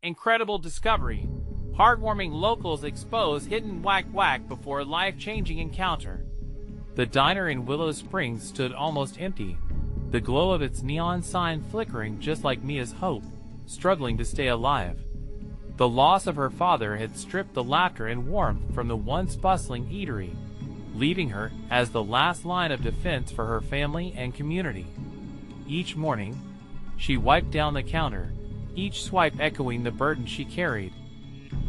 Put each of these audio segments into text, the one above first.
Incredible discovery. Heartwarming locals expose hidden Wak Wak before a life-changing encounter. The diner in Willow Springs stood almost empty, the glow of its neon sign flickering just like Mia's hope, struggling to stay alive. The loss of her father had stripped the laughter and warmth from the once bustling eatery, leaving her as the last line of defense for her family and community. Each morning, she wiped down the counter, each swipe echoing the burden she carried.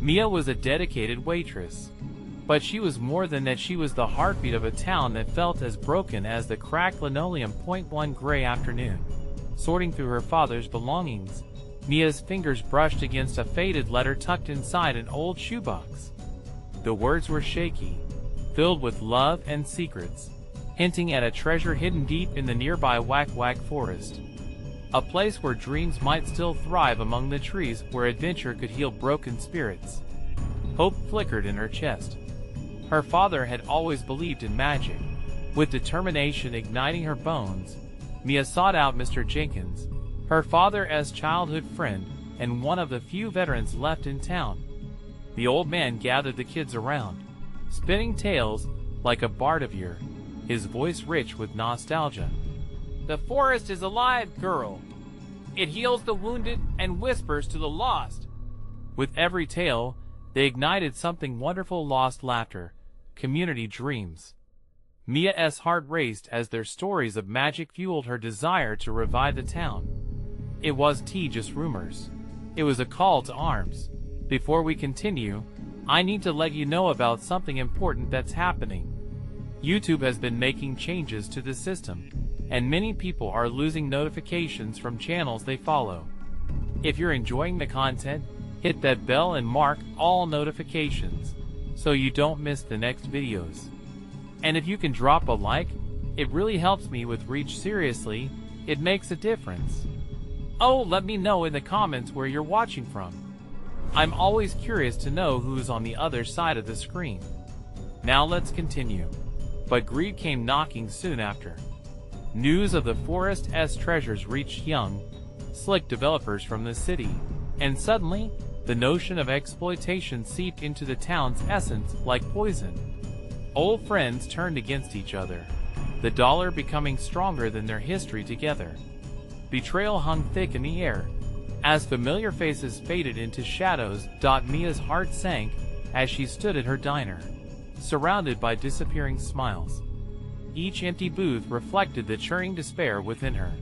Mia was a dedicated waitress, but she was more than that. She was the heartbeat of a town that felt as broken as the cracked linoleum. One gray afternoon, sorting through her father's belongings, Mia's fingers brushed against a faded letter tucked inside an old shoebox. The words were shaky, filled with love and secrets, hinting at a treasure hidden deep in the nearby Wak Wak Forest. A place where dreams might still thrive among the trees, where adventure could heal broken spirits. Hope flickered in her chest. Her father had always believed in magic. With determination igniting her bones, Mia sought out Mr. Jenkins, her father's childhood friend and one of the few veterans left in town. The old man gathered the kids around, spinning tales like a bard of yore, his voice rich with nostalgia. "The forest is alive, girl. It heals the wounded and whispers to the lost." With every tale, they ignited something wonderful: lost laughter, community dreams. Mia's heart raced as their stories of magic fueled her desire to revive the town. It wasn't just rumors. It was a call to arms. Before we continue, I need to let you know about something important that's happening. YouTube has been making changes to the system, and many people are losing notifications from channels they follow. If you're enjoying the content, hit that bell and mark all notifications so you don't miss the next videos. And if you can drop a like, it really helps me with reach. Seriously, it makes a difference. Oh, let me know in the comments where you're watching from. I'm always curious to know who's on the other side of the screen. Now let's continue. But greed came knocking soon after. News of the forest's treasures reached young, slick developers from the city, and suddenly, the notion of exploitation seeped into the town's essence like poison. Old friends turned against each other, the dollar becoming stronger than their history together. Betrayal hung thick in the air. As familiar faces faded into shadows, Mia's heart sank as she stood at her diner, surrounded by disappearing smiles. Each empty booth reflected the churning despair within her.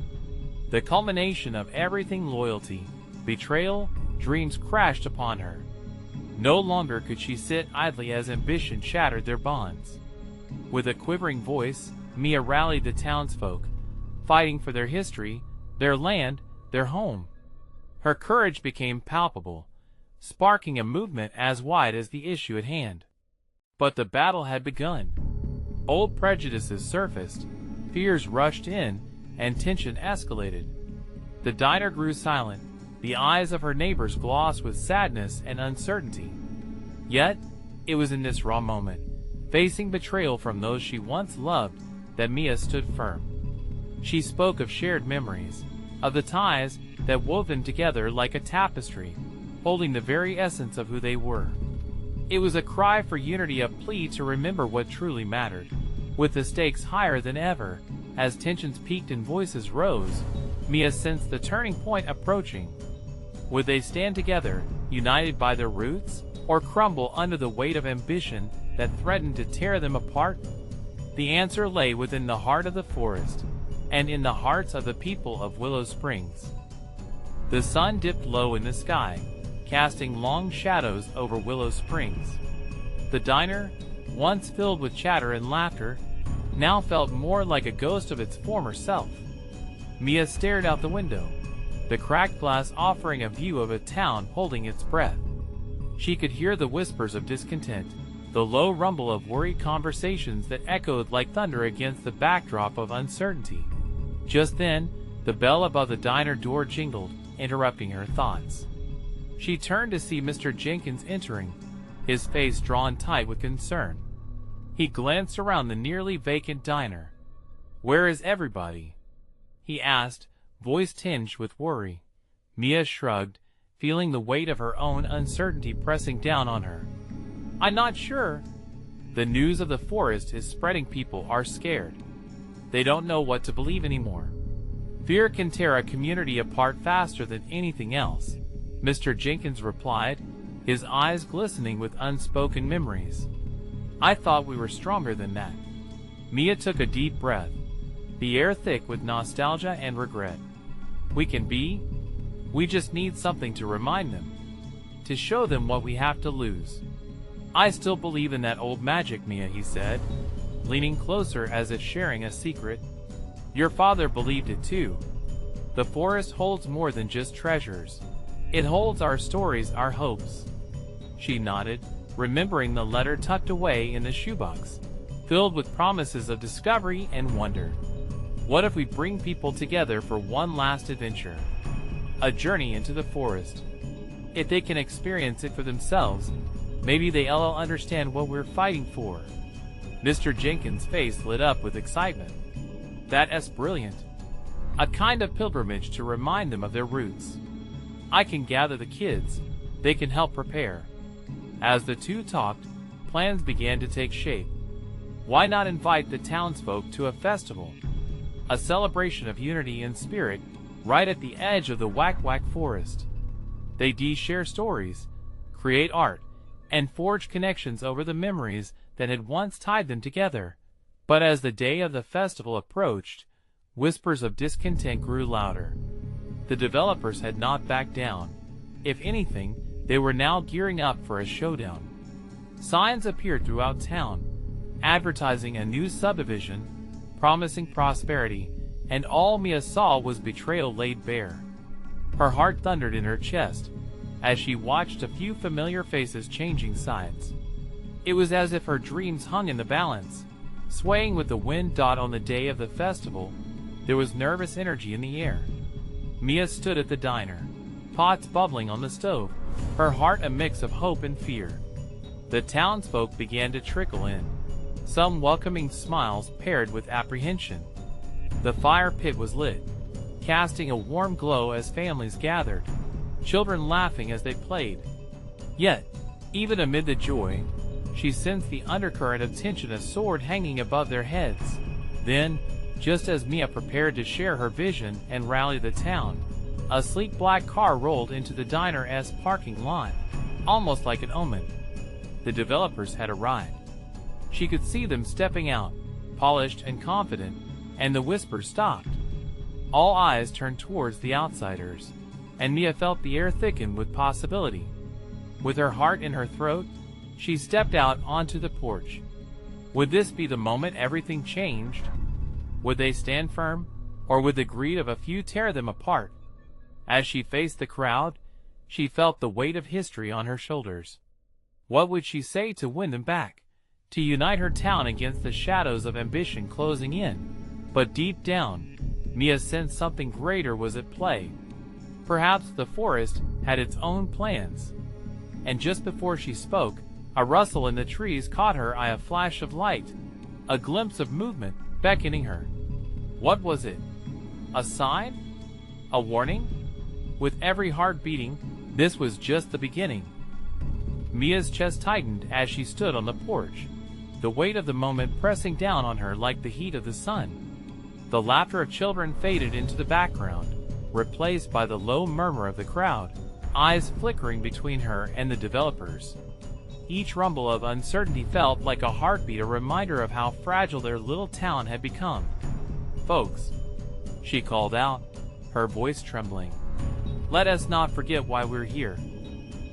The culmination of everything: loyalty, betrayal, dreams crashed upon her. No longer could she sit idly as ambition shattered their bonds. With a quivering voice, Mia rallied the townsfolk, fighting for their history, their land, their home. Her courage became palpable, sparking a movement as wide as the issue at hand. But the battle had begun. Old prejudices surfaced, fears rushed in, and tension escalated. The diner grew silent, the eyes of her neighbors glossed with sadness and uncertainty. Yet, it was in this raw moment, facing betrayal from those she once loved, that Mia stood firm. She spoke of shared memories, of the ties that wove them together like a tapestry, holding the very essence of who they were. It was a cry for unity, a plea to remember what truly mattered. With the stakes higher than ever, as tensions peaked and voices rose, Mia sensed the turning point approaching. Would they stand together, united by their roots, or crumble under the weight of ambition that threatened to tear them apart? The answer lay within the heart of the forest, and in the hearts of the people of Willow Springs. The sun dipped low in the sky, casting long shadows over Willow Springs. The diner, once filled with chatter and laughter, now felt more like a ghost of its former self. Mia stared out the window, the cracked glass offering a view of a town holding its breath. She could hear the whispers of discontent, the low rumble of worried conversations that echoed like thunder against the backdrop of uncertainty. Just then, the bell above the diner door jingled, interrupting her thoughts. She turned to see Mr. Jenkins entering, his face drawn tight with concern. He glanced around the nearly vacant diner. "Where is everybody?" he asked, voice tinged with worry. Mia shrugged, feeling the weight of her own uncertainty pressing down on her. "I'm not sure." The news of the forest is spreading. People are scared. They don't know what to believe anymore. Fear can tear a community apart faster than anything else, Mr. Jenkins replied, his eyes glistening with unspoken memories. "I thought we were stronger than that." Mia took a deep breath, the air thick with nostalgia and regret. "We can be. We just need something to remind them, to show them what we have to lose." "I still believe in that old magic, Mia," he said, leaning closer as if sharing a secret. "Your father believed it too. The forest holds more than just treasures. It holds our stories, our hopes." She nodded, remembering the letter tucked away in the shoebox, filled with promises of discovery and wonder. What if we bring people together for one last adventure? A journey into the forest. If they can experience it for themselves, maybe they'll understand what we're fighting for. Mr. Jenkins' face lit up with excitement. "That's brilliant. A kind of pilgrimage to remind them of their roots. I can gather the kids. They can help prepare." As the two talked, plans began to take shape. Why not invite the townsfolk to a festival? A celebration of unity and spirit right at the edge of the Wak Wak Forest. They'd share stories, create art, and forge connections over the memories that had once tied them together. But as the day of the festival approached, whispers of discontent grew louder. The developers had not backed down. If anything, they were now gearing up for a showdown. Signs appeared throughout town, advertising a new subdivision, promising prosperity, and all Mia saw was betrayal laid bare. Her heart thundered in her chest as she watched a few familiar faces changing sides. It was as if her dreams hung in the balance, swaying with the wind. On the day of the festival, there was nervous energy in the air. Mia stood at the diner, pots bubbling on the stove, her heart a mix of hope and fear. The townsfolk began to trickle in, some welcoming smiles paired with apprehension. The fire pit was lit, casting a warm glow as families gathered, children laughing as they played. Yet, even amid the joy, she sensed the undercurrent of tension, a sword hanging above their heads. Then, just as Mia prepared to share her vision and rally the town, a sleek black car rolled into the diner's parking lot, almost like an omen. The developers had arrived. She could see them stepping out, polished and confident, and the whisper stopped. All eyes turned towards the outsiders, and Mia felt the air thicken with possibility. With her heart in her throat, she stepped out onto the porch. Would this be the moment everything changed? Would they stand firm, or would the greed of a few tear them apart? As she faced the crowd, she felt the weight of history on her shoulders. What would she say to win them back? To unite her town against the shadows of ambition closing in? But deep down, Mia sensed something greater was at play. Perhaps the forest had its own plans. And just before she spoke, a rustle in the trees caught her eye, a flash of light, a glimpse of movement beckoning her. What was it? A sign? A warning? With every heart beating, this was just the beginning. Mia's chest tightened as she stood on the porch, the weight of the moment pressing down on her like the heat of the sun. The laughter of children faded into the background, replaced by the low murmur of the crowd, eyes flickering between her and the developers. Each rumble of uncertainty felt like a heartbeat, a reminder of how fragile their little town had become. "Folks," she called out, her voice trembling, "let us not forget why we're here."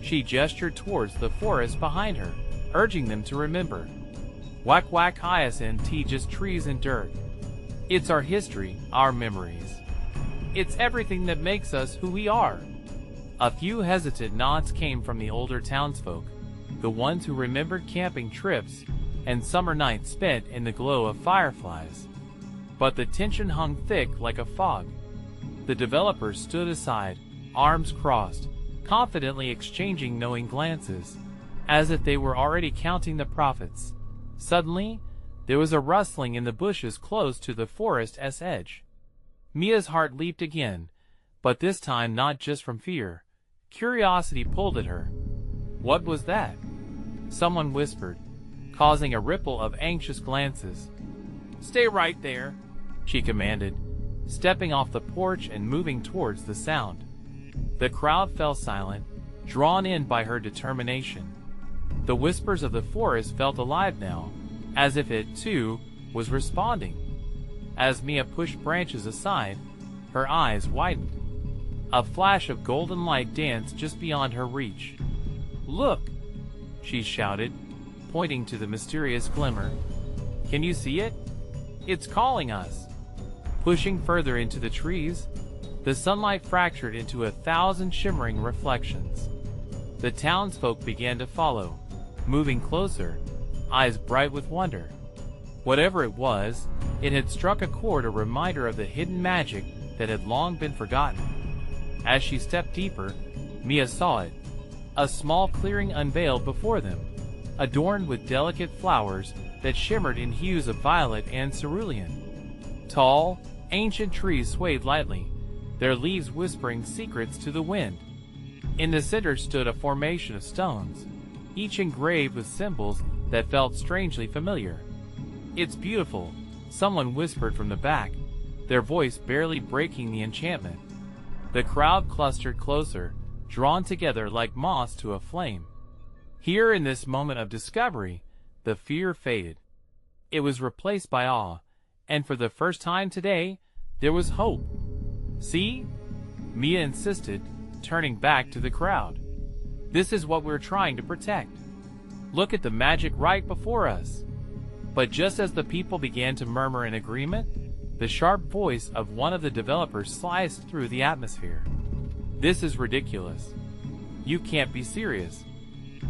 She gestured towards the forest behind her, urging them to remember. Wak Wak isn't just trees and dirt. It's our history, our memories. It's everything that makes us who we are. A few hesitant nods came from the older townsfolk, the ones who remembered camping trips and summer nights spent in the glow of fireflies. But the tension hung thick like a fog. The developers stood aside, arms crossed, confidently exchanging knowing glances, as if they were already counting the profits. Suddenly, there was a rustling in the bushes close to the forest's edge. Mia's heart leaped again, but this time not just from fear. Curiosity pulled at her. What was that? Someone whispered, causing a ripple of anxious glances. Stay right there, she commanded, stepping off the porch and moving towards the sound. The crowd fell silent, drawn in by her determination. The whispers of the forest felt alive now, as if it, too, was responding. As Mia pushed branches aside, her eyes widened. A flash of golden light danced just beyond her reach. Look, she shouted, pointing to the mysterious glimmer. Can you see it? It's calling us. Pushing further into the trees, the sunlight fractured into 1,000 shimmering reflections. The townsfolk began to follow, moving closer, eyes bright with wonder. Whatever it was, it had struck a chord, a reminder of the hidden magic that had long been forgotten. As she stepped deeper, Mia saw it. A small clearing unveiled before them, adorned with delicate flowers that shimmered in hues of violet and cerulean. Tall, ancient trees swayed lightly, their leaves whispering secrets to the wind. In the center stood a formation of stones, each engraved with symbols that felt strangely familiar. It's beautiful, someone whispered from the back, their voice barely breaking the enchantment. The crowd clustered closer, drawn together like moths to a flame. Here in this moment of discovery, the fear faded. It was replaced by awe, and for the first time today, there was hope. See? Mia insisted, turning back to the crowd. This is what we're trying to protect. Look at the magic right before us. But just as the people began to murmur in agreement, the sharp voice of one of the developers sliced through the atmosphere. This is ridiculous. You can't be serious.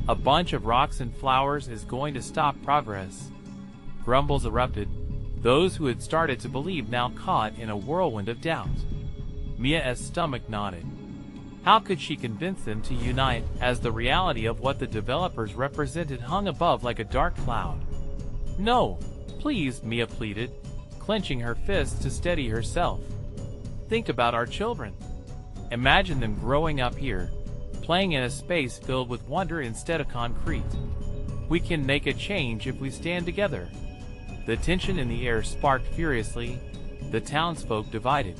A bunch of rocks and flowers is going to stop progress. Grumbles erupted, those who had started to believe now caught in a whirlwind of doubt. Mia's stomach nodded. How could she convince them to unite as the reality of what the developers represented hung above like a dark cloud? No, please, Mia pleaded, clenching her fists to steady herself. Think about our children. Imagine them growing up here, playing in a space filled with wonder instead of concrete. We can make a change if we stand together. The tension in the air sparked furiously, the townsfolk divided.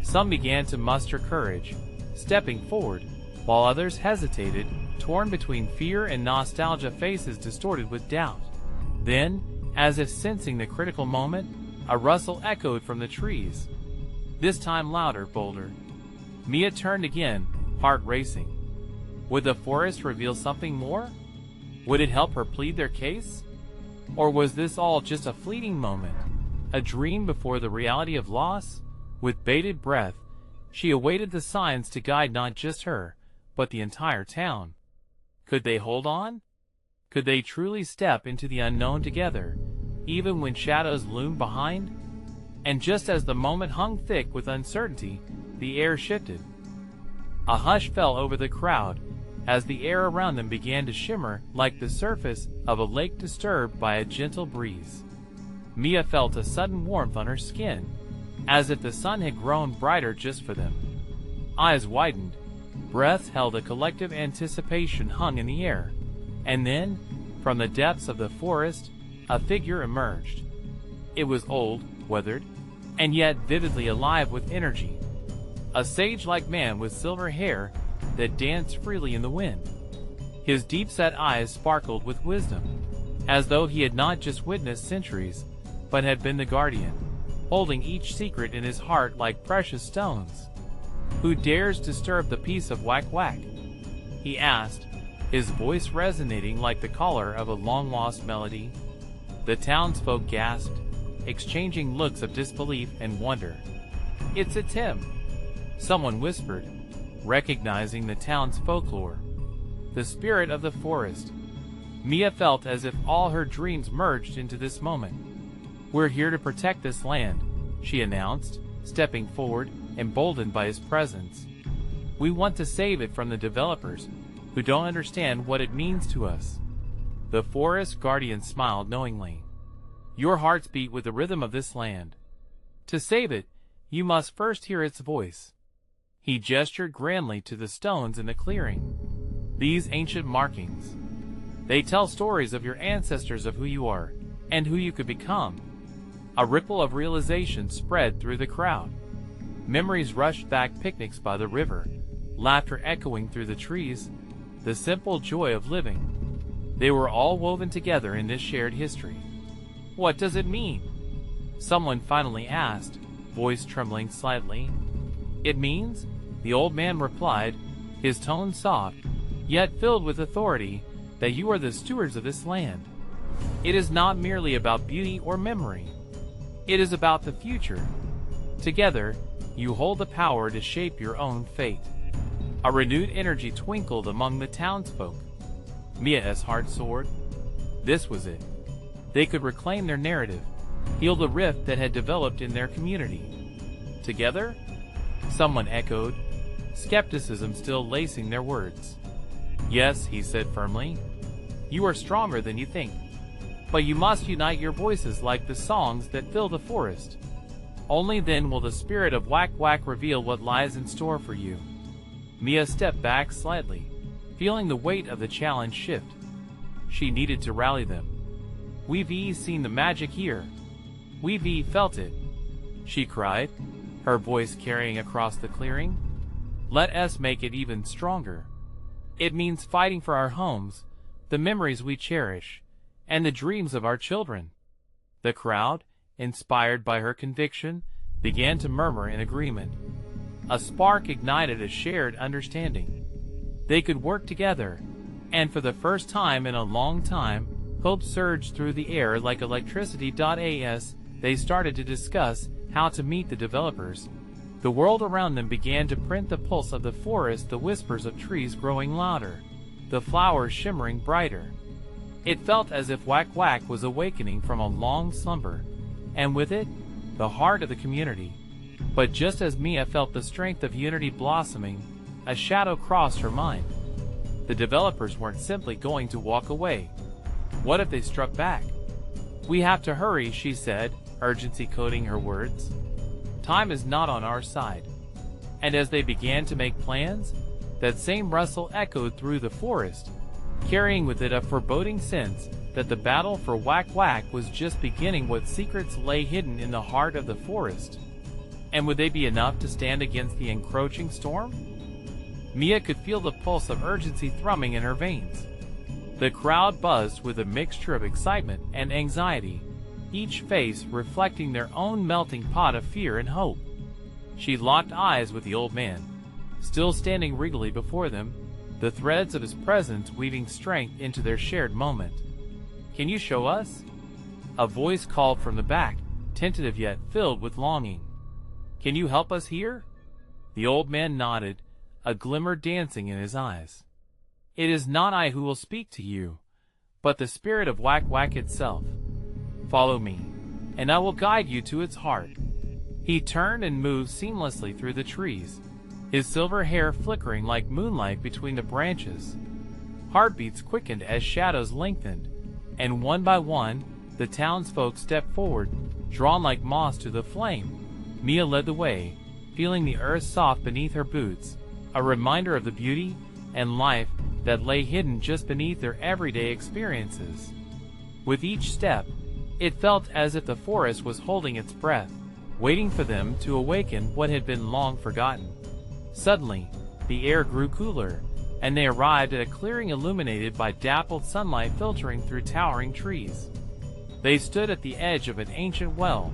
Some began to muster courage, stepping forward, while others hesitated, torn between fear and nostalgia, faces distorted with doubt. Then, as if sensing the critical moment, a rustle echoed from the trees. This time louder, bolder. Mia turned again, heart racing. Would the forest reveal something more? Would it help her plead their case? Or was this all just a fleeting moment, a dream before the reality of loss? With bated breath, she awaited the signs to guide not just her, but the entire town. Could they hold on? Could they truly step into the unknown together, even when shadows loomed behind? And just as the moment hung thick with uncertainty, the air shifted. A hush fell over the crowd, as the air around them began to shimmer like the surface of a lake disturbed by a gentle breeze. Mia felt a sudden warmth on her skin, as if the sun had grown brighter just for them. Eyes widened, breaths held, a collective anticipation hung in the air, and then, from the depths of the forest, a figure emerged. It was old, weathered, and yet vividly alive with energy. A sage-like man with silver hair that danced freely in the wind. His deep-set eyes sparkled with wisdom, as though he had not just witnessed centuries, but had been the guardian, holding each secret in his heart like precious stones. Who dares disturb the peace of Wak Wak? He asked, his voice resonating like the caller of a long-lost melody. The townsfolk gasped, exchanging looks of disbelief and wonder. It's him, someone whispered, recognizing the town's folklore. The spirit of the forest. Mia felt as if all her dreams merged into this moment. We're here to protect this land, she announced, stepping forward, emboldened by his presence. We want to save it from the developers, who don't understand what it means to us. The forest guardian smiled knowingly. Your hearts beat with the rhythm of this land. To save it, you must first hear its voice. He gestured grandly to the stones in the clearing. These ancient markings. They tell stories of your ancestors, of who you are, and who you could become. A ripple of realization spread through the crowd. Memories rushed back, picnics by the river, laughter echoing through the trees, the simple joy of living. They were all woven together in this shared history. What does it mean? Someone finally asked, voice trembling slightly. It means, the old man replied, his tone soft, yet filled with authority, that you are the stewards of this land. It is not merely about beauty or memory. It is about the future. Together, you hold the power to shape your own fate. A renewed energy twinkled among the townsfolk. Mia's heart soared. This was it. They could reclaim their narrative, heal the rift that had developed in their community. Together? Someone echoed, skepticism still lacing their words. Yes, he said firmly. You are stronger than you think. But you must unite your voices like the songs that fill the forest. Only then will the spirit of Wak Wak reveal what lies in store for you. Mia stepped back slightly, feeling the weight of the challenge shift. She needed to rally them. We've seen the magic here. We've felt it, she cried, her voice carrying across the clearing. Let us make it even stronger. It means fighting for our homes, the memories we cherish, and the dreams of our children. The crowd, inspired by her conviction, began to murmur in agreement. A spark ignited a shared understanding. They could work together, and for the first time in a long time, hope surged through the air like electricity. As they started to discuss how to meet the developers, the world around them began to print the pulse of the forest, the whispers of trees growing louder, the flowers shimmering brighter. It felt as if Wak Wak was awakening from a long slumber, and with it, the heart of the community. But just as Mia felt the strength of unity blossoming, a shadow crossed her mind. The developers weren't simply going to walk away. What if they struck back? We have to hurry, she said, urgency coating her words. Time is not on our side. And as they began to make plans, that same rustle echoed through the forest, carrying with it a foreboding sense that the battle for Wak Wak was just beginning. What secrets lay hidden in the heart of the forest? And would they be enough to stand against the encroaching storm? Mia could feel the pulse of urgency thrumming in her veins. The crowd buzzed with a mixture of excitement and anxiety, each face reflecting their own melting pot of fear and hope. She locked eyes with the old man, still standing regally before them, the threads of his presence weaving strength into their shared moment. Can you show us? A voice called from the back, tentative yet filled with longing. Can you help us here? The old man nodded, a glimmer dancing in his eyes. It is not I who will speak to you, but the spirit of Wak Wak itself. Follow me, and I will guide you to its heart. He turned and moved seamlessly through the trees, his silver hair flickering like moonlight between the branches. Heartbeats quickened as shadows lengthened, and one by one, the townsfolk stepped forward, drawn like moths to the flame. Mia led the way, feeling the earth soft beneath her boots, a reminder of the beauty and life that lay hidden just beneath their everyday experiences. With each step, it felt as if the forest was holding its breath, waiting for them to awaken what had been long forgotten. Suddenly, the air grew cooler, and they arrived at a clearing illuminated by dappled sunlight filtering through towering trees. They stood at the edge of an ancient well,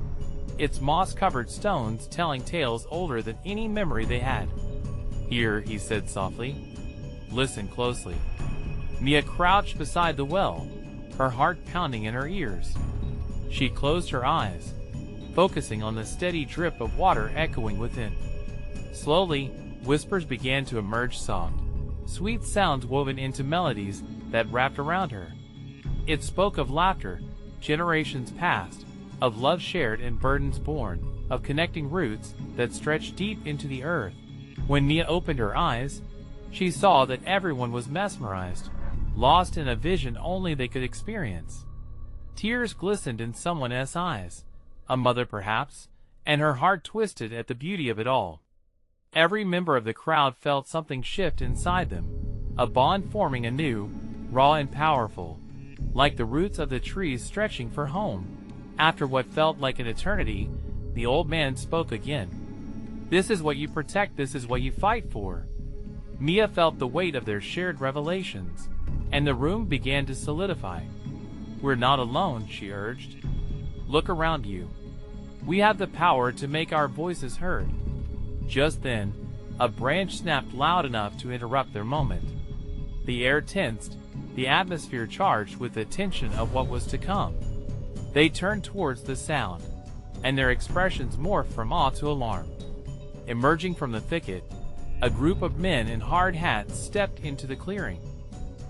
its moss-covered stones telling tales older than any memory they had. Here, he said softly. Listen closely. Mia crouched beside the well, her heart pounding in her ears. She closed her eyes, focusing on the steady drip of water echoing within. Slowly, whispers began to emerge, soft, sweet sounds woven into melodies that wrapped around her. It spoke of laughter, generations past, of love shared and burdens borne, of connecting roots that stretched deep into the earth. When Mia opened her eyes, she saw that everyone was mesmerized, lost in a vision only they could experience. Tears glistened in someone's eyes, a mother perhaps, and her heart twisted at the beauty of it all. Every member of the crowd felt something shift inside them, a bond forming anew, raw and powerful, like the roots of the trees stretching for home. After what felt like an eternity, the old man spoke again. "This is what you protect, this is what you fight for." Mia felt the weight of their shared revelations, and the room began to solidify. "We're not alone," she urged. "Look around you. We have the power to make our voices heard." Just then, a branch snapped loud enough to interrupt their moment. The air tensed, the atmosphere charged with the tension of what was to come. They turned towards the sound, and their expressions morphed from awe to alarm. Emerging from the thicket, a group of men in hard hats stepped into the clearing.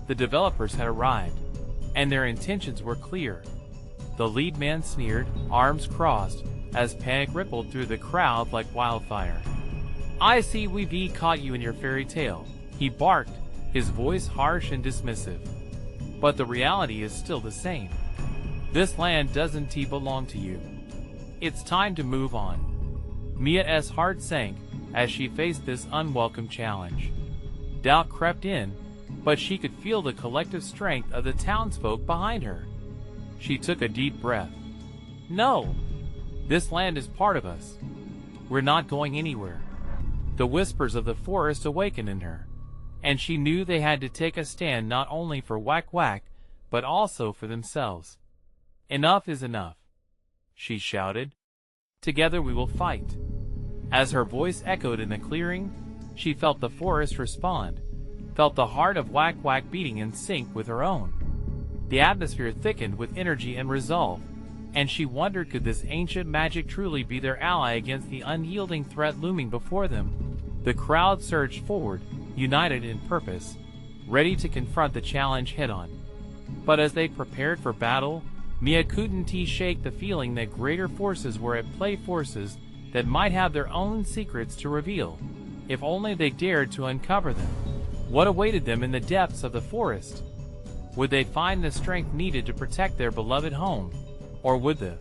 The developers had arrived, and their intentions were clear. The lead man sneered, arms crossed, as panic rippled through the crowd like wildfire. "I see we've caught you in your fairy tale," he barked, his voice harsh and dismissive. "But the reality is still the same. This land doesn't belong to you. It's time to move on." Mia's heart sank as she faced this unwelcome challenge. Doubt crept in, but she could feel the collective strength of the townsfolk behind her. She took a deep breath. "No! This land is part of us. We're not going anywhere." The whispers of the forest awakened in her, and she knew they had to take a stand not only for Wak Wak, but also for themselves. "Enough is enough," she shouted. "Together we will fight." As her voice echoed in the clearing, she felt the forest respond, felt the heart of Wak Wak beating in sync with her own. The atmosphere thickened with energy and resolve, and she wondered, could this ancient magic truly be their ally against the unyielding threat looming before them? The crowd surged forward, united in purpose, ready to confront the challenge head-on. But as they prepared for battle, Mia couldn't shake the feeling that greater forces were at play, forces that might have their own secrets to reveal, if only they dared to uncover them. What awaited them in the depths of the forest? Would they find the strength needed to protect their beloved home, or would the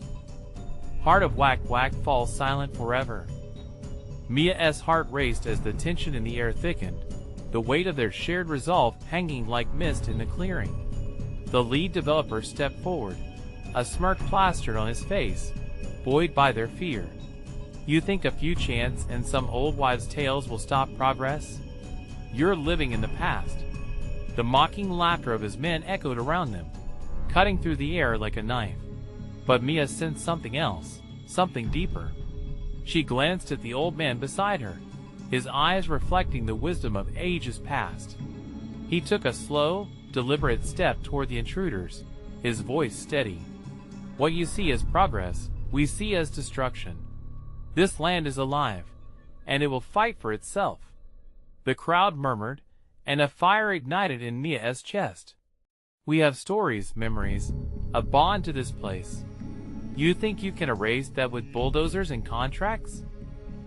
heart of Wak Wak fall silent forever? Mia's heart raced as the tension in the air thickened, the weight of their shared resolve hanging like mist in the clearing. The lead developer stepped forward, a smirk plastered on his face, buoyed by their fear. "You think a few chants and some old wives' tales will stop progress? You're living in the past." The mocking laughter of his men echoed around them, cutting through the air like a knife. But Mia sensed something else, something deeper. She glanced at the old man beside her, his eyes reflecting the wisdom of ages past. He took a slow, deliberate step toward the intruders, his voice steady. "What you see as progress, we see as destruction. This land is alive, and it will fight for itself." The crowd murmured, and a fire ignited in Mia's chest. "We have stories, memories, a bond to this place. You think you can erase that with bulldozers and contracts?"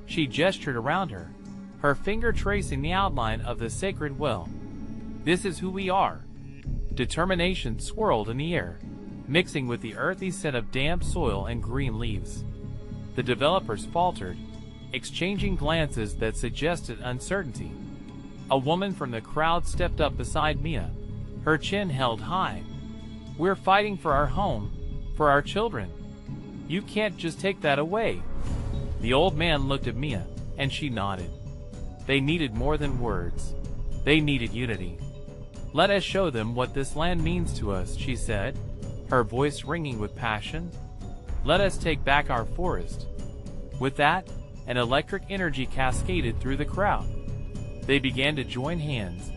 She gestured around her, her finger tracing the outline of the sacred well. "This is who we are." Determination swirled in the air, mixing with the earthy scent of damp soil and green leaves. The developers faltered, exchanging glances that suggested uncertainty. A woman from the crowd stepped up beside Mia, her chin held high. "We're fighting for our home, for our children. You can't just take that away." The old man looked at Mia, and she nodded. They needed more than words. They needed unity. "Let us show them what this land means to us," she said, her voice ringing with passion. "Let us take back our forest." With that, an electric energy cascaded through the crowd. They began to join hands,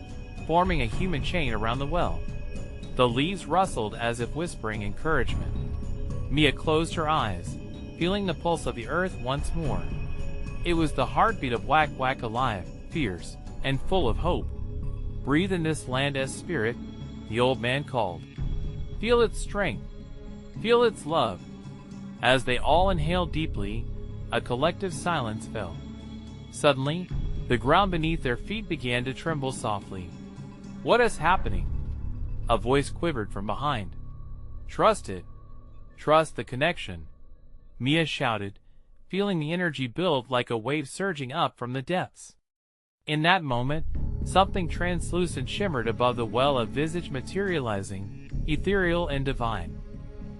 forming a human chain around the well. The leaves rustled as if whispering encouragement. Mia closed her eyes, feeling the pulse of the earth once more. It was the heartbeat of Wak Wak, alive, fierce, and full of hope. "Breathe in this land as spirit," the old man called. "Feel its strength. Feel its love." As they all inhaled deeply, a collective silence fell. Suddenly, the ground beneath their feet began to tremble softly. "What is happening?" A voice quivered from behind. "Trust it. Trust the connection," Mia shouted, feeling the energy build like a wave surging up from the depths. In that moment, something translucent shimmered above the well of visage, materializing, ethereal and divine.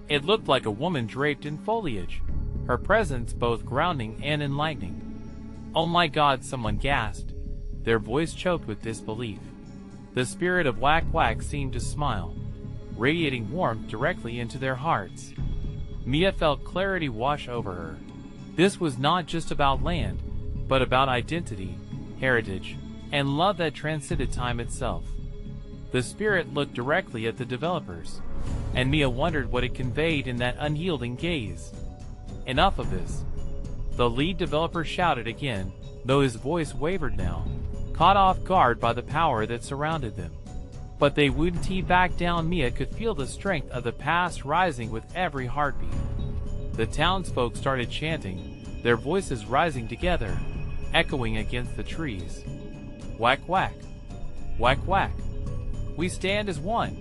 It looked like a woman draped in foliage, her presence both grounding and enlightening. "Oh my God," someone gasped, their voice choked with disbelief. The spirit of Wak Wak seemed to smile, radiating warmth directly into their hearts. Mia felt clarity wash over her. This was not just about land, but about identity, heritage, and love that transcended time itself. The spirit looked directly at the developers, and Mia wondered what it conveyed in that unyielding gaze. "Enough of this," the lead developer shouted again, though his voice wavered now, caught off guard by the power that surrounded them. But they wouldn't back down. Mia could feel the strength of the past rising with every heartbeat. The townsfolk started chanting, their voices rising together, echoing against the trees. "Wak Wak! Wak Wak! We stand as one!"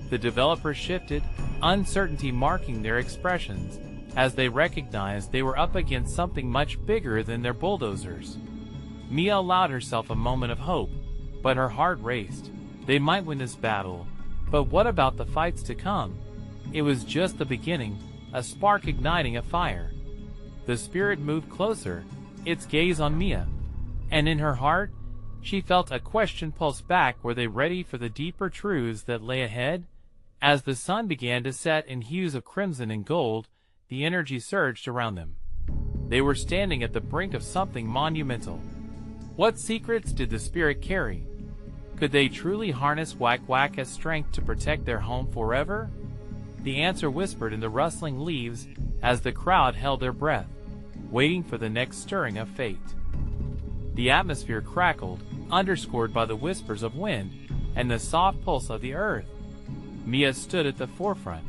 The developers shifted, uncertainty marking their expressions, as they recognized they were up against something much bigger than their bulldozers. Mia allowed herself a moment of hope, but her heart raced. They might win this battle, but what about the fights to come? It was just the beginning, a spark igniting a fire. The spirit moved closer, its gaze on Mia, and in her heart, she felt a question pulse back. Were they ready for the deeper truths that lay ahead? As the sun began to set in hues of crimson and gold, the energy surged around them. They were standing at the brink of something monumental. What secrets did the spirit carry? Could they truly harness Wak Wak's strength to protect their home forever? The answer whispered in the rustling leaves as the crowd held their breath, waiting for the next stirring of fate. The atmosphere crackled, underscored by the whispers of wind and the soft pulse of the earth. Mia stood at the forefront,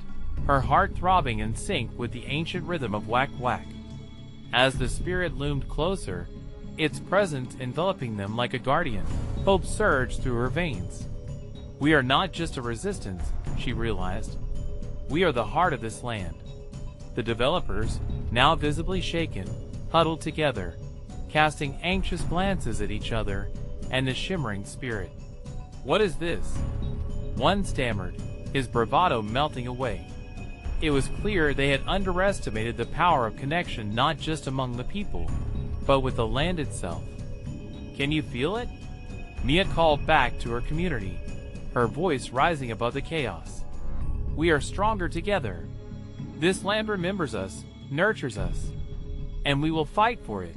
her heart throbbing in sync with the ancient rhythm of Wak Wak. As the spirit loomed closer, its presence enveloping them like a guardian, hope surged through her veins. "We are not just a resistance," she realized. "We are the heart of this land." The developers, now visibly shaken, huddled together, casting anxious glances at each other and the shimmering spirit. "What is this?" one stammered, his bravado melting away. It was clear they had underestimated the power of connection not just among the people, but with the land itself. "Can you feel it?" Mia called back to her community, her voice rising above the chaos. "We are stronger together. This land remembers us, nurtures us, and we will fight for it."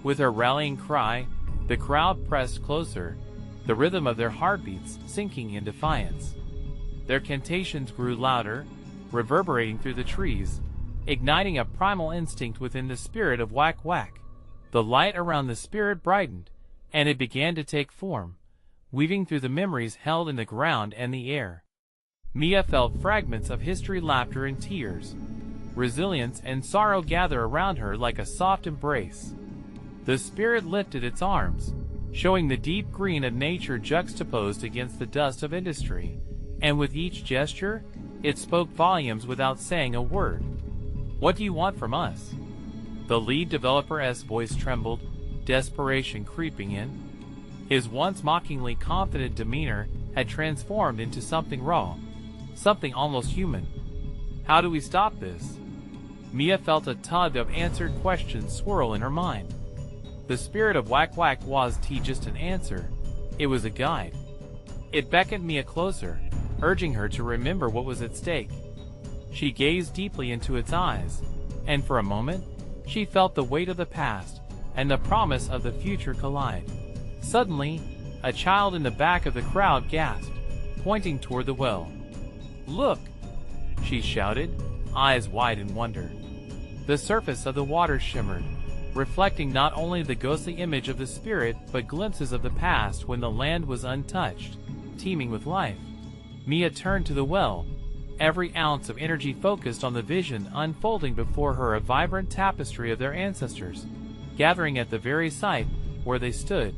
With her rallying cry, the crowd pressed closer, the rhythm of their heartbeats sinking in defiance. Their cantations grew louder, reverberating through the trees, igniting a primal instinct within the spirit of Wak Wak. The light around the spirit brightened, and it began to take form, weaving through the memories held in the ground and the air. Mia felt fragments of history, laughter and tears, resilience and sorrow gather around her like a soft embrace. The spirit lifted its arms, showing the deep green of nature juxtaposed against the dust of industry, and with each gesture, it spoke volumes without saying a word. "What do you want from us?" The lead developer's voice trembled, desperation creeping in. His once mockingly confident demeanor had transformed into something raw, something almost human. "How do we stop this?" Mia felt a tug of answered questions swirl in her mind. The spirit of Wak Wak wasn't just an answer, it was a guide. It beckoned Mia closer, urging her to remember what was at stake. She gazed deeply into its eyes, and for a moment, she felt the weight of the past and the promise of the future collide. Suddenly, a child in the back of the crowd gasped, pointing toward the well. "Look!" she shouted, eyes wide in wonder. The surface of the water shimmered, reflecting not only the ghostly image of the spirit but glimpses of the past when the land was untouched, teeming with life. Mia turned to the well, every ounce of energy focused on the vision unfolding before her, a vibrant tapestry of their ancestors, gathering at the very site where they stood.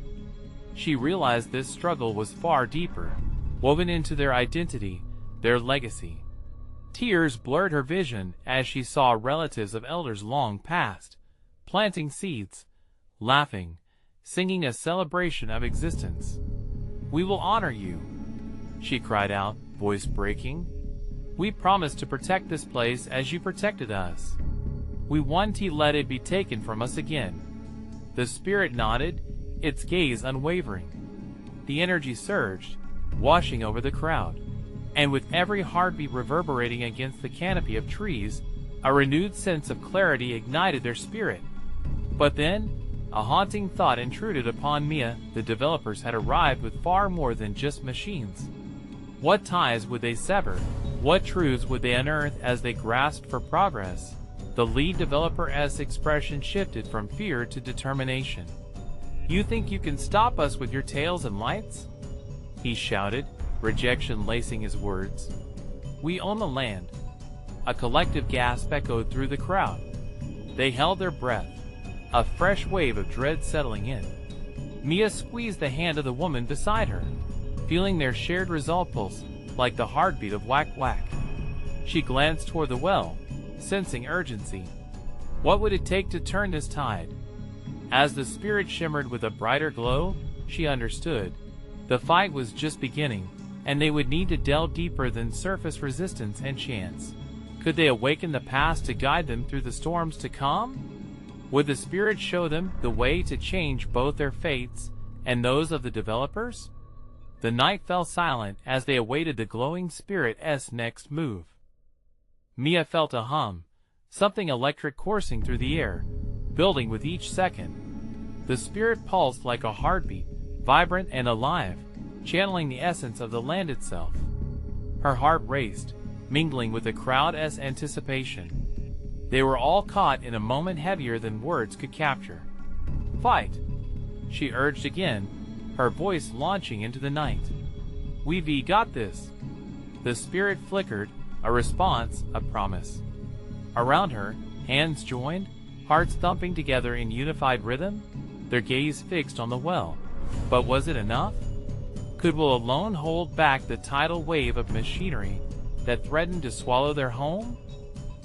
She realized this struggle was far deeper, woven into their identity, their legacy. Tears blurred her vision as she saw relatives of elders long past, planting seeds, laughing, singing a celebration of existence. "We will honor you," she cried out, voice breaking. "We promise to protect this place as you protected us. We won't let it be taken from us again." The spirit nodded, its gaze unwavering. The energy surged, washing over the crowd, and with every heartbeat reverberating against the canopy of trees, a renewed sense of clarity ignited their spirit. But then, a haunting thought intruded upon Mia. The developers had arrived with far more than just machines. What ties would they sever? What truths would they unearth as they grasped for progress? The lead developer's expression shifted from fear to determination. "You think you can stop us with your tails and lights?" he shouted, rejection lacing his words. "We own the land." A collective gasp echoed through the crowd. They held their breath, a fresh wave of dread settling in. Mia squeezed the hand of the woman beside her, feeling their shared resolve pulse like the heartbeat of Wak Wak. She glanced toward the well, sensing urgency. What would it take to turn this tide? As the spirit shimmered with a brighter glow, she understood. The fight was just beginning, and they would need to delve deeper than surface resistance and chance. Could they awaken the past to guide them through the storms to come? Would the spirit show them the way to change both their fates and those of the developers? The night fell silent as they awaited the glowing spirit's next move. Mia felt a hum, something electric coursing through the air, building with each second. The spirit pulsed like a heartbeat, vibrant and alive, channeling the essence of the land itself. Her heart raced, mingling with the crowd's anticipation. They were all caught in a moment heavier than words could capture. "Fight!" she urged again, her voice launching into the night. "We've got this." The spirit flickered, a response, a promise. Around her, hands joined, hearts thumping together in unified rhythm, their gaze fixed on the well. But was it enough? Could will alone hold back the tidal wave of machinery that threatened to swallow their home?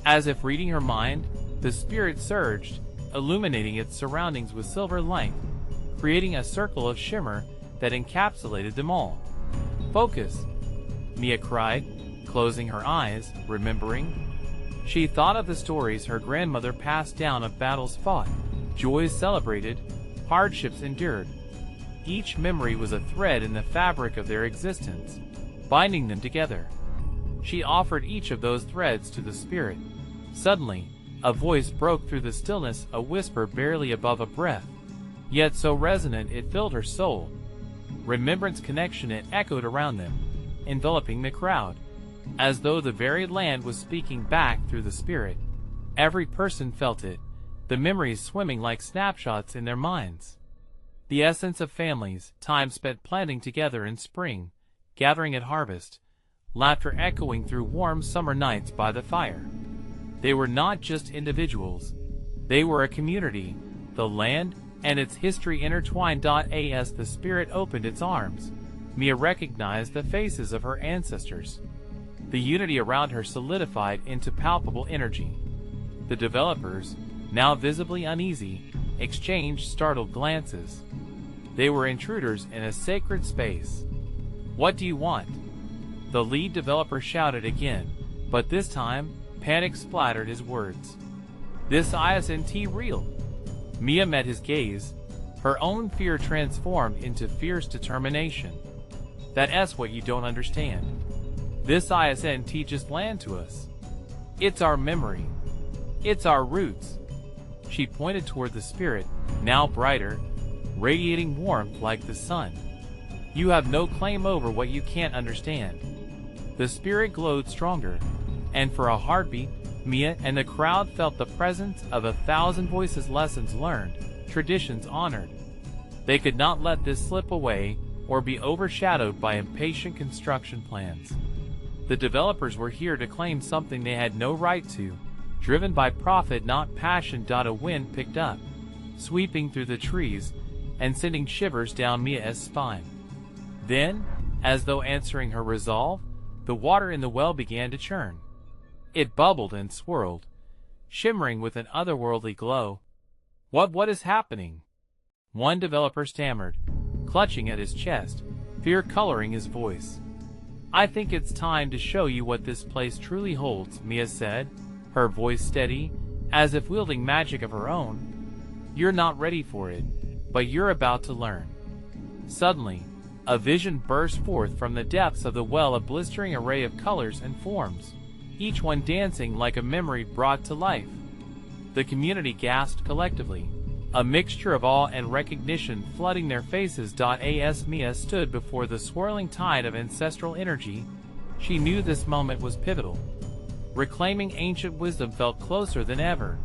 As if reading her mind, the spirit surged, illuminating its surroundings with silver light, creating a circle of shimmer that encapsulated them all. "Focus!" Mia cried, closing her eyes, remembering. She thought of the stories her grandmother passed down of battles fought, joys celebrated, hardships endured. Each memory was a thread in the fabric of their existence, binding them together. She offered each of those threads to the spirit. Suddenly, a voice broke through the stillness, a whisper barely above a breath, yet so resonant it filled her soul. Remembrance connection, it echoed around them, enveloping the crowd, as though the very land was speaking back through the spirit. Every person felt it, the memories swimming like snapshots in their minds. The essence of families, time spent planting together in spring, gathering at harvest, laughter echoing through warm summer nights by the fire. They were not just individuals. They were a community, the land and its history intertwined. As the spirit opened its arms, Mia recognized the faces of her ancestors. The unity around her solidified into palpable energy. The developers, now visibly uneasy, exchanged startled glances. They were intruders in a sacred space. "What do you want?" The lead developer shouted again, but this time, panic splattered his words. "This isn't real." Mia met his gaze, her own fear transformed into fierce determination. "That's what you don't understand. This isn't just land to us. It's our memory. It's our roots." She pointed toward the spirit, now brighter, radiating warmth like the sun. "You have no claim over what you can't understand." The spirit glowed stronger, and for a heartbeat, Mia and the crowd felt the presence of 1,000 voices, lessons learned, traditions honored. They could not let this slip away or be overshadowed by impatient construction plans. The developers were here to claim something they had no right to, driven by profit, not passion. A wind picked up, sweeping through the trees and sending shivers down Mia's spine. Then, as though answering her resolve, the water in the well began to churn. It bubbled and swirled, shimmering with an otherworldly glow. What is happening? One developer stammered, clutching at his chest, fear coloring his voice. I think it's time to show you what this place truly holds, Mia said, her voice steady, as if wielding magic of her own. You're not ready for it, but you're about to learn. Suddenly, a vision burst forth from the depths of the well, a blistering array of colors and forms, each one dancing like a memory brought to life. The community gasped collectively, a mixture of awe and recognition flooding their faces. As Mia stood before the swirling tide of ancestral energy, she knew this moment was pivotal. Reclaiming ancient wisdom felt closer than ever,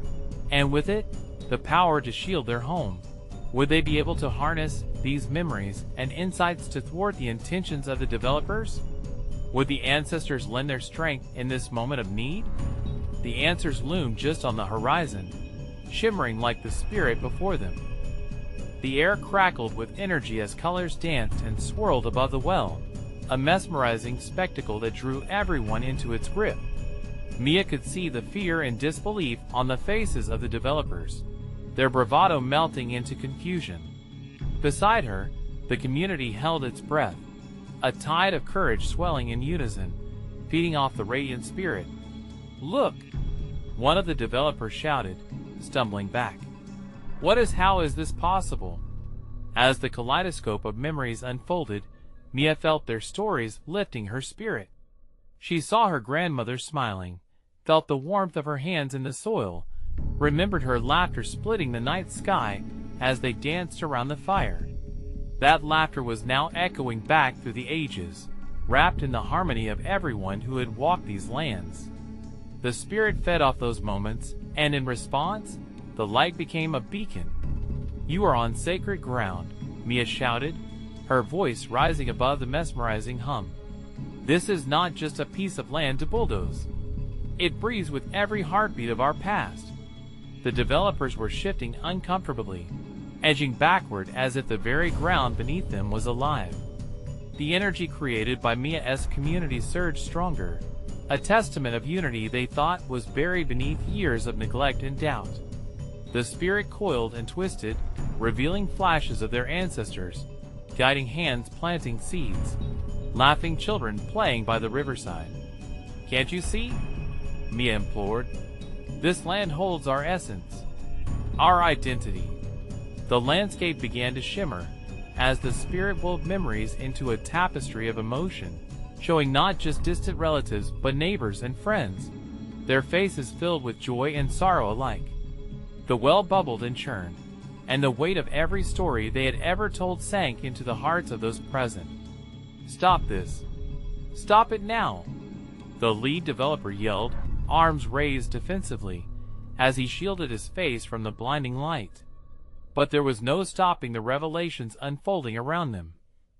and with it, the power to shield their home. Would they be able to harness these memories and insights to thwart the intentions of the developers? Would the ancestors lend their strength in this moment of need? The answers loomed just on the horizon, shimmering like the spirit before them. The air crackled with energy as colors danced and swirled above the well, a mesmerizing spectacle that drew everyone into its grip. Mia could see the fear and disbelief on the faces of the developers, their bravado melting into confusion. Beside her, the community held its breath, a tide of courage swelling in unison, feeding off the radiant spirit. Look! One of the developers shouted, stumbling back. How is this possible? As the kaleidoscope of memories unfolded, Mia felt their stories lifting her spirit. She saw her grandmother smiling, felt the warmth of her hands in the soil, remembered her laughter splitting the night sky as they danced around the fire. That laughter was now echoing back through the ages, wrapped in the harmony of everyone who had walked these lands. The spirit fed off those moments, and in response, the light became a beacon. You are on sacred ground, Mia shouted, her voice rising above the mesmerizing hum. This is not just a piece of land to bulldoze. It breathes with every heartbeat of our past. The developers were shifting uncomfortably, edging backward as if the very ground beneath them was alive. The energy created by Mia's community surged stronger, a testament of unity they thought was buried beneath years of neglect and doubt. The spirit coiled and twisted, revealing flashes of their ancestors, guiding hands planting seeds, laughing children playing by the riverside. Can't you see? Mia implored. This land holds our essence, our identity. The landscape began to shimmer as the spirit wove memories into a tapestry of emotion, showing not just distant relatives but neighbors and friends, their faces filled with joy and sorrow alike. The well bubbled and churned, and the weight of every story they had ever told sank into the hearts of those present. Stop this. Stop it now, the lead developer yelled, arms raised defensively, as he shielded his face from the blinding light. But there was no stopping the revelations unfolding around them.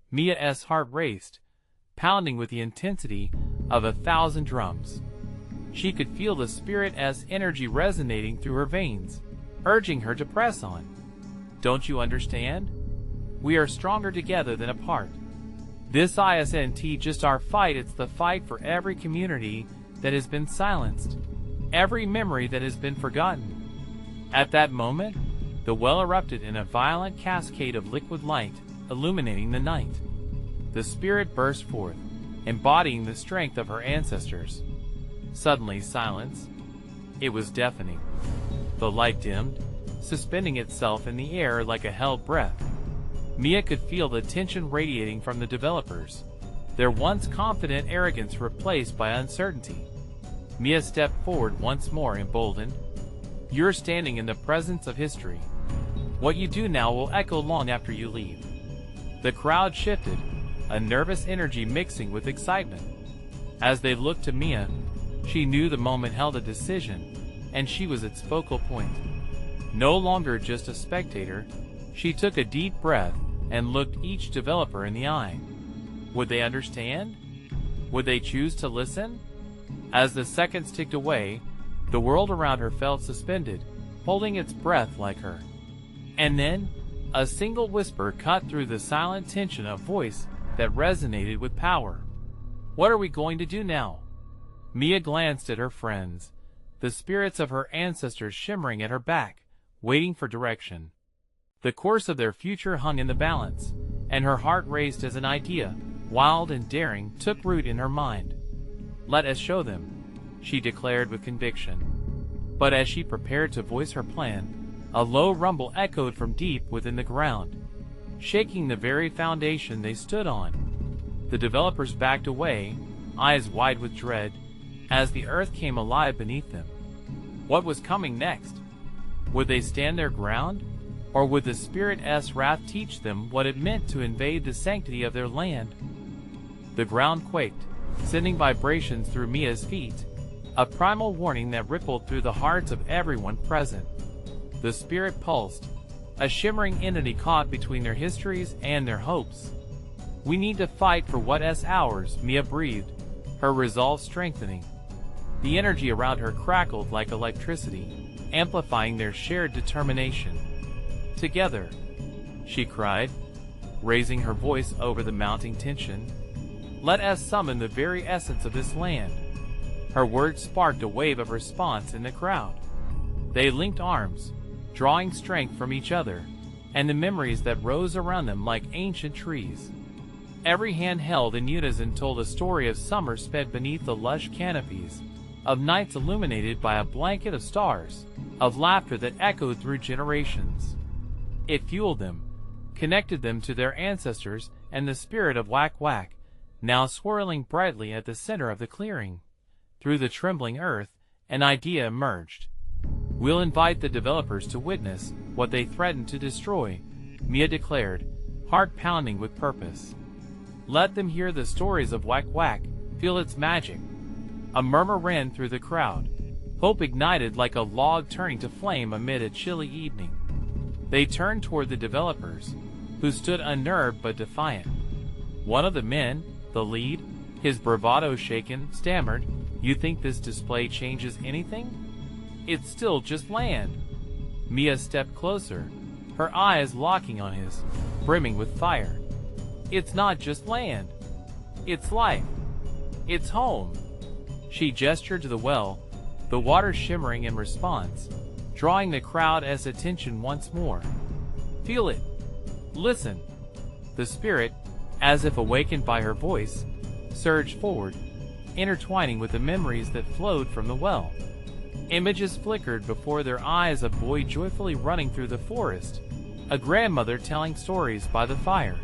Mia's heart raced, pounding with the intensity of 1,000 drums. She could feel the spirit's energy resonating through her veins, urging her to press on. Don't you understand? We are stronger together than apart. This isn't just our fight, it's the fight for every community that has been silenced, every memory that has been forgotten. At that moment, the well erupted in a violent cascade of liquid light, illuminating the night. The spirit burst forth, embodying the strength of her ancestors. Suddenly silence. It was deafening. The light dimmed, suspending itself in the air like a held breath. Mia could feel the tension radiating from the developers, their once confident arrogance replaced by uncertainty. Mia stepped forward once more, emboldened. You're standing in the presence of history. What you do now will echo long after you leave. The crowd shifted, a nervous energy mixing with excitement. As they looked to Mia, she knew the moment held a decision, and she was its focal point. No longer just a spectator, she took a deep breath and looked each developer in the eye. Would they understand? Would they choose to listen? As the seconds ticked away, the world around her felt suspended, holding its breath like her. And then, a single whisper cut through the silent tension, a voice that resonated with power. What are we going to do now? Mia glanced at her friends, the spirits of her ancestors shimmering at her back, waiting for direction. The course of their future hung in the balance, and her heart raced as an idea, wild and daring, took root in her mind. "Let us show them," she declared with conviction. But as she prepared to voice her plan, a low rumble echoed from deep within the ground, shaking the very foundation they stood on. The developers backed away, eyes wide with dread, as the earth came alive beneath them. What was coming next? Would they stand their ground? Or would the Spirit's wrath teach them what it meant to invade the sanctity of their land? The ground quaked, sending vibrations through Mia's feet, a primal warning that rippled through the hearts of everyone present. The spirit pulsed, a shimmering entity caught between their histories and their hopes. "We need to fight for what's ours," Mia breathed, her resolve strengthening. The energy around her crackled like electricity, amplifying their shared determination. "Together," she cried, raising her voice over the mounting tension. "Let us summon the very essence of this land." Her words sparked a wave of response in the crowd. They linked arms, drawing strength from each other, and the memories that rose around them like ancient trees. Every hand held in unison told a story of summer spent beneath the lush canopies, of nights illuminated by a blanket of stars, of laughter that echoed through generations. It fueled them, connected them to their ancestors and the spirit of Wak Wak, now swirling brightly at the center of the clearing. Through the trembling earth, an idea emerged. "We'll invite the developers to witness what they threatened to destroy," Mia declared, heart pounding with purpose. "Let them hear the stories of Wak Wak, feel its magic." A murmur ran through the crowd, hope ignited like a log turning to flame amid a chilly evening. They turned toward the developers, who stood unnerved but defiant. One of the men, the lead, his bravado shaken, stammered, "You think this display changes anything? It's still just land." Mia stepped closer, her eyes locking on his, brimming with fire. "It's not just land. It's life. It's home." She gestured to the well, the water shimmering in response, drawing the crowd's attention once more. "Feel it. Listen." The spirit, as if awakened by her voice, surged forward, intertwining with the memories that flowed from the well. Images flickered before their eyes: a boy joyfully running through the forest, a grandmother telling stories by the fire,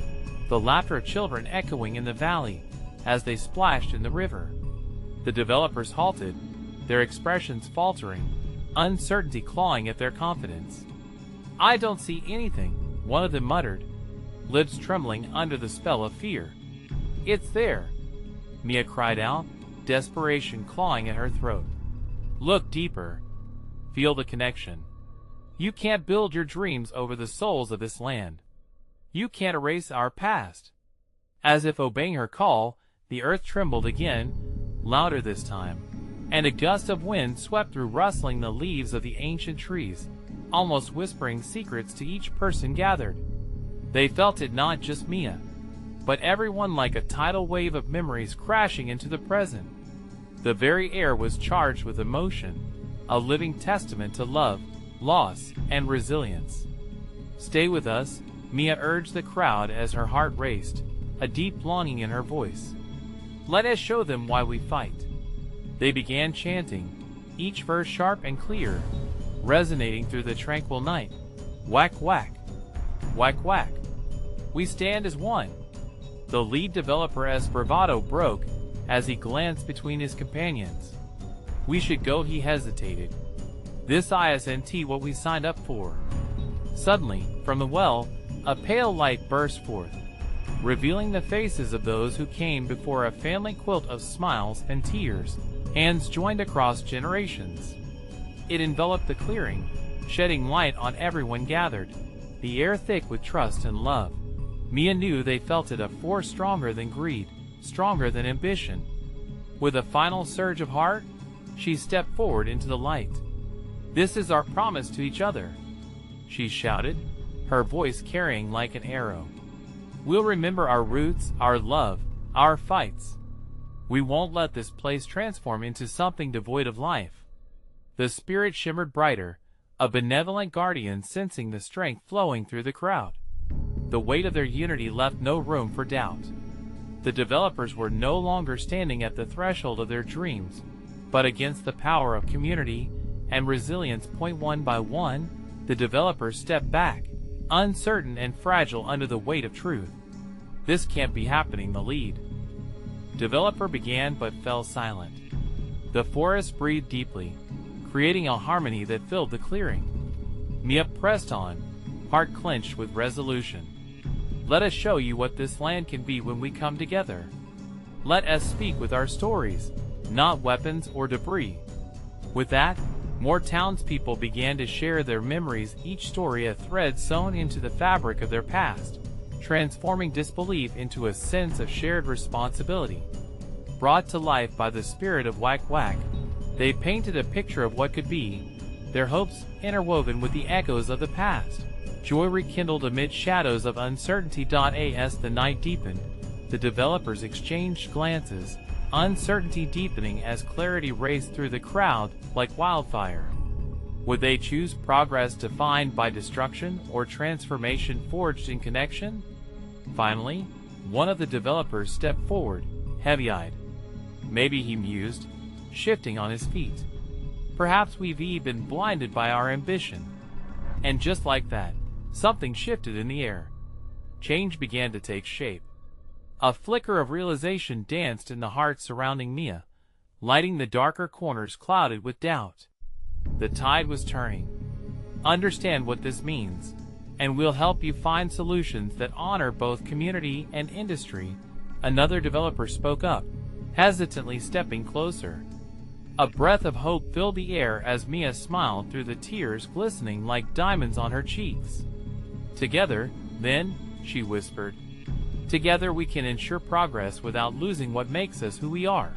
the laughter of children echoing in the valley as they splashed in the river. The developers halted, their expressions faltering, uncertainty clawing at their confidence. "I don't see anything," one of them muttered, lips trembling under the spell of fear. "It's there," Mia cried out, desperation clawing at her throat. "Look deeper. Feel the connection. You can't build your dreams over the souls of this land. You can't erase our past." As if obeying her call, the earth trembled again, louder this time, and a gust of wind swept through, rustling the leaves of the ancient trees, almost whispering secrets to each person gathered. They felt it, not just Mia, but everyone, like a tidal wave of memories crashing into the present. The very air was charged with emotion, a living testament to love, loss, and resilience. "Stay with us," Mia urged the crowd as her heart raced, a deep longing in her voice. "Let us show them why we fight." They began chanting, each verse sharp and clear, resonating through the tranquil night. "Wak Wak. Wak Wak. We stand as one." The lead developer's bravado broke as he glanced between his companions. "We should go," he hesitated. "This isn't what we signed up for." Suddenly, from the well, a pale light burst forth, revealing the faces of those who came before, a family quilt of smiles and tears, hands joined across generations. It enveloped the clearing, shedding light on everyone gathered, the air thick with trust and love. Mia knew they felt it, a force stronger than greed, stronger than ambition. With a final surge of heart, she stepped forward into the light. "This is our promise to each other," she shouted, her voice carrying like an arrow. "We'll remember our roots, our love, our fights. We won't let this place transform into something devoid of life." The spirit shimmered brighter, a benevolent guardian sensing the strength flowing through the crowd. The weight of their unity left no room for doubt. The developers were no longer standing at the threshold of their dreams, but against the power of community and resilience. One by one, the developers stepped back, uncertain and fragile under the weight of truth. This can't be happening. The lead developer began but fell silent. The forest breathed deeply, creating a harmony that filled the clearing. Mia pressed on, heart clenched with resolution. Let us show you what this land can be when we come together. Let us speak with our stories, not weapons or debris. With that, more townspeople began to share their memories, each story a thread sewn into the fabric of their past, transforming disbelief into a sense of shared responsibility. Brought to life by the spirit of Wak Wak, they painted a picture of what could be, their hopes interwoven with the echoes of the past. Joy rekindled amid shadows of uncertainty. As the night deepened, the developers exchanged glances, uncertainty deepening as clarity raced through the crowd like wildfire. Would they choose progress defined by destruction or transformation forged in connection? Finally, one of the developers stepped forward, heavy-eyed. Maybe, he mused, shifting on his feet. Perhaps we've been blinded by our ambition. And just like that, something shifted in the air. Change began to take shape. A flicker of realization danced in the heart surrounding Mia, lighting the darker corners clouded with doubt. The tide was turning. Understand what this means, and we'll help you find solutions that honor both community and industry. Another developer spoke up, hesitantly stepping closer. A breath of hope filled the air as Mia smiled through the tears glistening like diamonds on her cheeks. Together, then, she whispered, together we can ensure progress without losing what makes us who we are.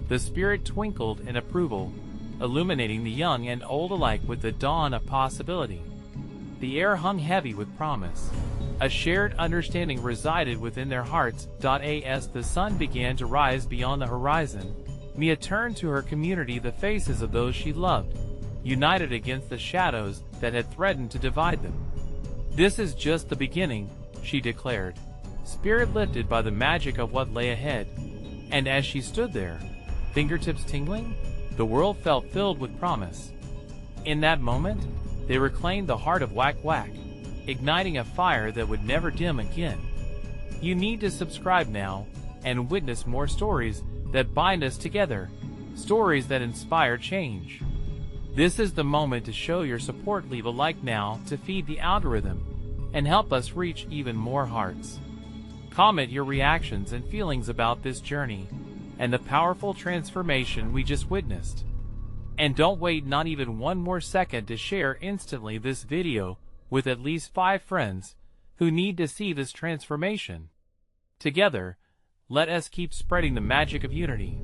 The spirit twinkled in approval, illuminating the young and old alike with the dawn of possibility. The air hung heavy with promise. A shared understanding resided within their hearts. As the sun began to rise beyond the horizon, Mia turned to her community, the faces of those she loved, united against the shadows that had threatened to divide them. This is just the beginning, she declared, spirit lifted by the magic of what lay ahead. And as she stood there, fingertips tingling, the world felt filled with promise. In that moment, they reclaimed the heart of Wak Wak, igniting a fire that would never dim again. You need to subscribe now and witness more stories that bind us together, stories that inspire change. This is the moment to show your support. Leave a like now to feed the algorithm and help us reach even more hearts. Comment your reactions and feelings about this journey and the powerful transformation we just witnessed. And don't wait not even one more second to share instantly this video with at least 5 friends who need to see this transformation. Together, let us keep spreading the magic of unity.